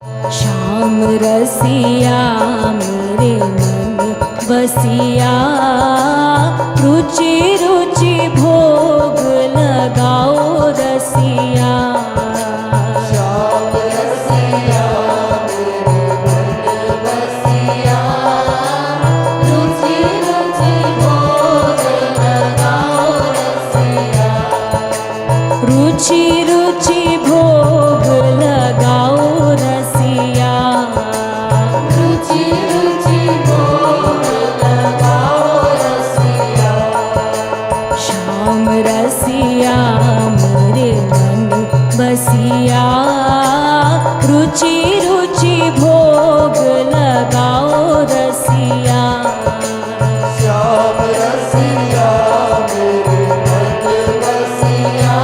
श्याम रसिया मेरे मन बसिया, रुचि रुचि भोग लगाओ रसिया। श्याम रसिया मेरे मन बसिया, रुचि रुचि भोग लगाओ रसिया। रुचि रुचि भोग लगाओ रसिया, रुचि रुचि भोग लगाओ रसिया। श्याम रसिया मेरे मन बसिया, रुचि रुचि भोग लगाओ रसिया। श्याम रसिया मेरे मन बसिया,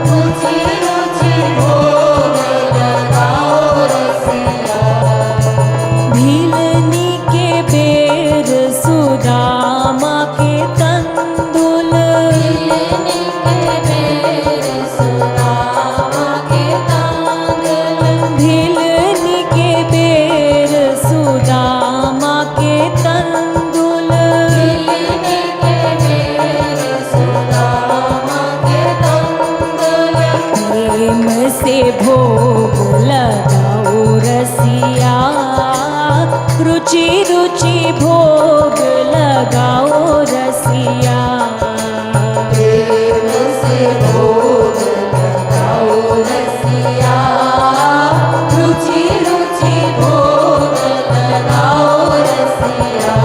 रुचि रुचि भोग लगाओ रसिया। भीलनी के बेर सुदामा के तंदुल, भीलनी के बेर सुदामा के तंदुल, भीलनी के बेर सुदामा के तंदुल। भीलनी के बेर सुदामा के तंदुल। प्रेम से भोग लगाओ रसिया, रुचि रुचि भोग लगाओ रसिया। प्रेम से भोग लगाओ रसिया, रुचि रुचि भोग लगाओ रसिया।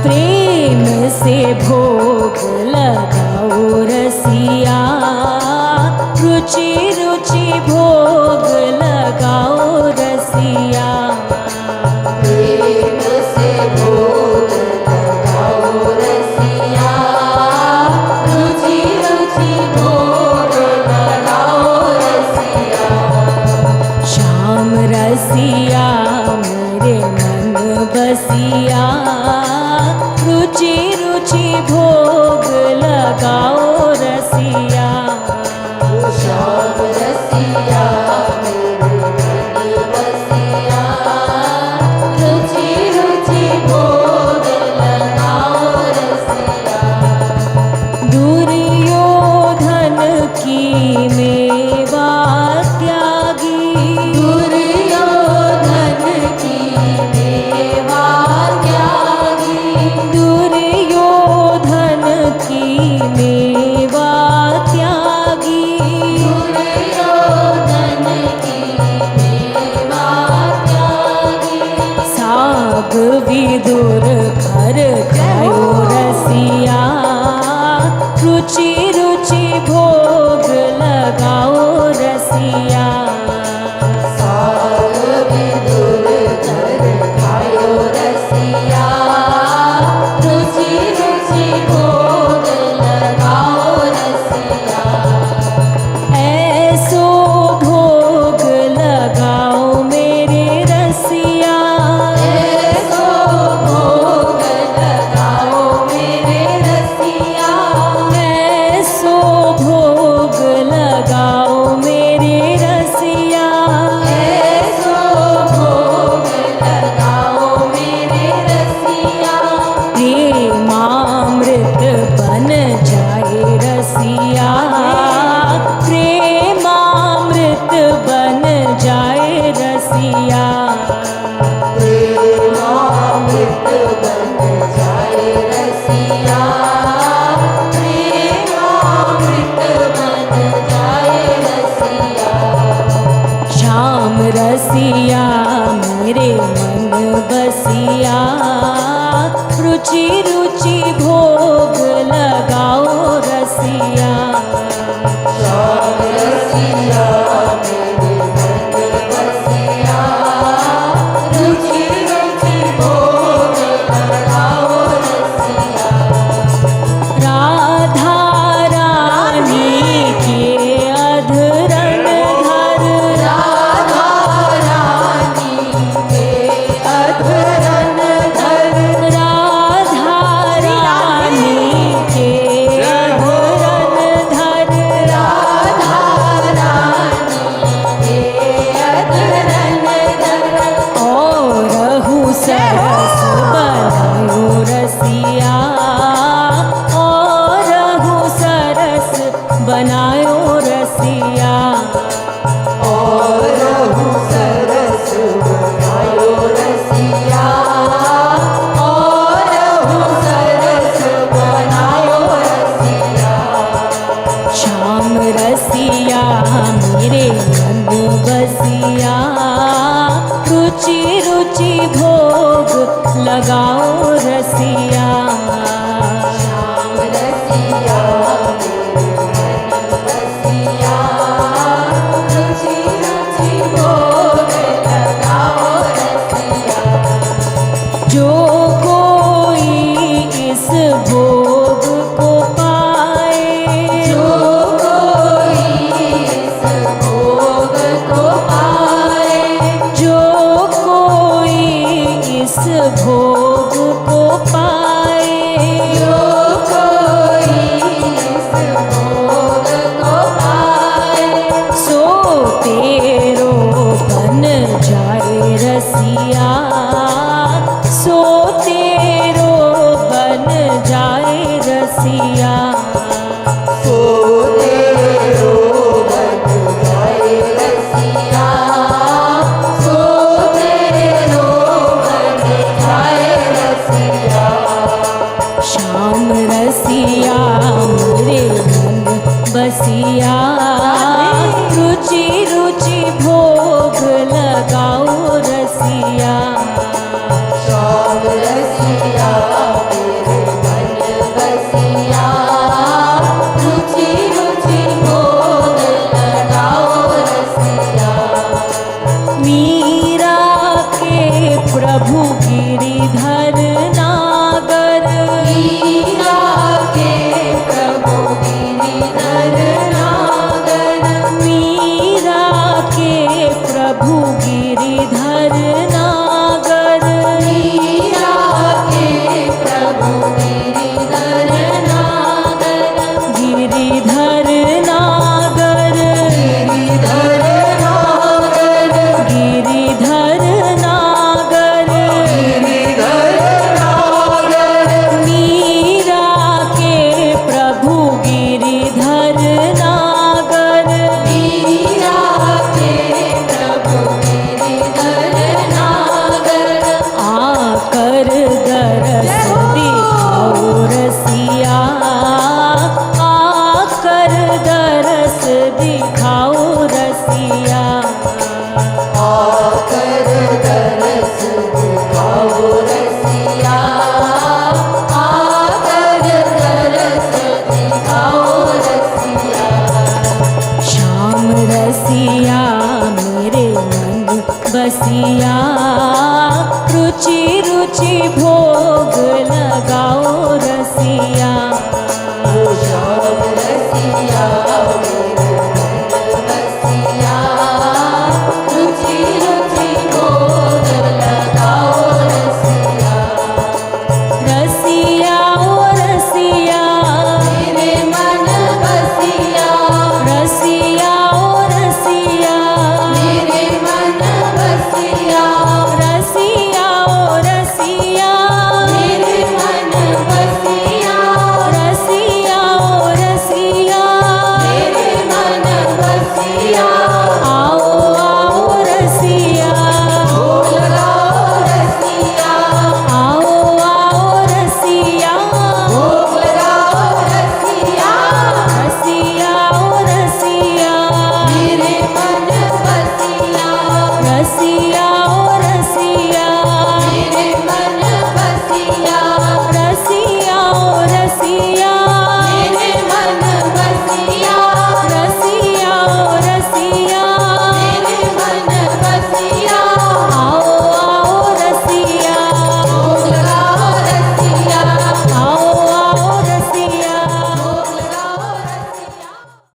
प्रेम से भोग लगाओ रसिया, रुचि रुचि भोग लगाओ रसिया। प्रेम से भोग लगाओ रसिया, रुचि रुचि भोग लगाओ रसिया। श्याम रसिया मेरे मन बसिया, रुचि रुचि भोग लगाओ रसिया। श्याम रसिया मेरे मन बसिया, रुचि रुचि भोग लगाओ रसिया। दुर्योधन की मेवा त्यागी, दुर्योधन की मेवा त्यागी, दुर्योधन की मेवा त्यागी। दुर्योधन की मेवा त्यागी। साग विदुर घर जाओ रसिया, रुचि रुचि भोग लगाओ रसिया। साग विदुर घर खायो रसिया, रुचि रुचि भोग लगाओ रसिया। ऐसो भोग लगाओ मेरे रसिया, ऐसो भोग लगाओ मेरे रसिया। ऐसो भोग लगाओ मेरे रसिया। ऐसो भोग लगाओ मेरे रसिया। प्रेमामृत बन जाए रसिया, प्रेमामृत बन जाए रसिया। प्रेमामृत बन जाए रसिया, प्रेमामृत बन जाए रसिया। श्याम रसिया मेरे मन बसिया, रुचि रुचि भोग लगाओ रसिया। श्याम रसिया मेरे मन बसिया, रुचि रुचि भोग लगाओ रसिया। राधा रानी के अधरन धर, राधा रानी के अधरन धर, राधा रानी के अधरन धर। राधा रसिया रुचि रुचि भोग लगाओ रसिया श्याम रसिया रसिया रुचि रुचि भोग लगाओ रसिया जो कोई इस भोग को पाए जो कोई इस भोग को पाए जो कोई इस भोग को पाए जो कोई इस भोग को पाए सो तेरो बन जाए रसिया सो तेरो बन जाए रसिया सो तेरो बन जाए रसिया सो तेरो बन जाए रसिया श्याम रसिया मेरे मन बसिया रुचि रुचि भोग लगाओ रसिया श्याम रसिया मेरे मन बसिया रुचि रुचि भोग लगाओ रसिया मीरा के प्रभु गिरिधर नागर मीरा के प्रभु गिरिधर नागर मीरा के प्रभु गिरिधर नागर मीरा के प्रभु गिरिधर नागर गिरिधर नागर गिरिधर नागर गिरिधर नागर गिरिधर नागर मीरा के प्रभु गिरिधर नागर मीरा के प्रभु गिरिधर नागर आकर दरस दिखाओ रसिया आकर दरस दिखाओ रसिया आकर दरस दिखाओ रसिया आकर दरस दिखाओ रसिया श्याम रसिया मेरे मन बसिया रुचि रुचि भोग लगाओ रसिया